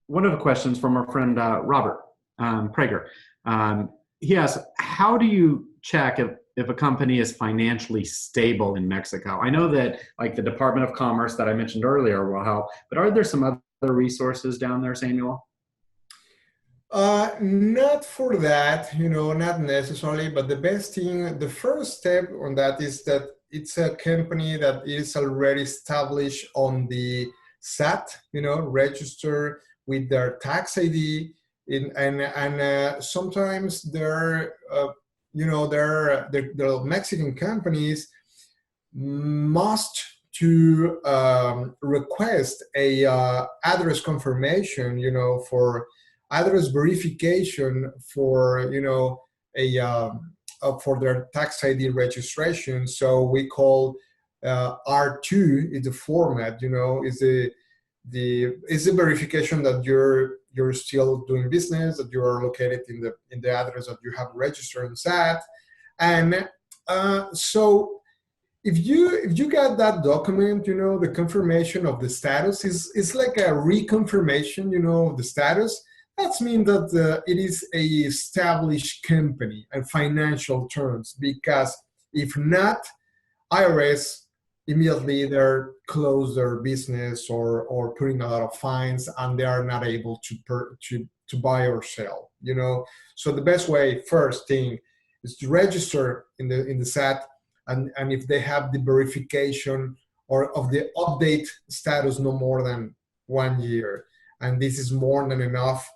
one of the questions from our friend Robert Prager. He asks, how do you check if a company is financially stable in Mexico? I know that like the Department of Commerce that I mentioned earlier will help, but are there some other resources down there, Samuel? Not for that, not necessarily, but the best thing, the first step on that is that it's a company that is already established on the SAT, register with their tax ID, and sometimes the Mexican companies must to request a address confirmation, for address verification for for their tax ID registration. So we call R2 is the format, is the verification that you're still doing business, that you are located in the address that you have registered in SAT, and so if you got that document, the confirmation of the status is like a reconfirmation, of the status. That means that it is a established company in financial terms, because if not, IRS immediately they're close their business or putting a lot of fines, and they are not able to buy or sell. So the best way, first thing, is to register in the SAT, and if they have the verification or of the update status no more than 1 year, and this is more than enough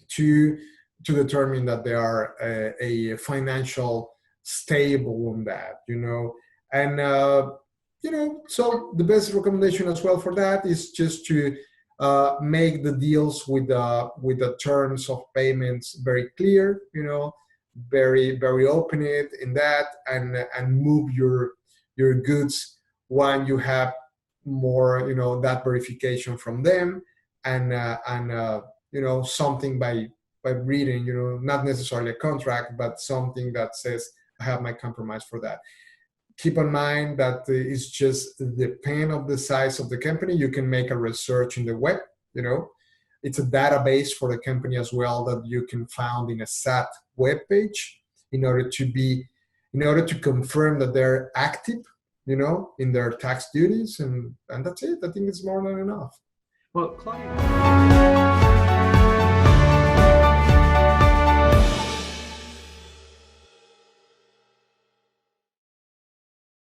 to determine that they are a financial stable on that, and so the best recommendation as well for that is just to make the deals with the terms of payments very clear, very open it in that, and move your goods when you have more, that verification from them, and something by reading, not necessarily a contract, but something that says I have my compromise for that. Keep in mind that it's just depend of the size of the company. You can make a research in the web, it's a database for the company as well that you can find in a SAT web page in order to confirm that they're active, in their tax duties, and that's it. I think it's more than enough. Well, Claudia.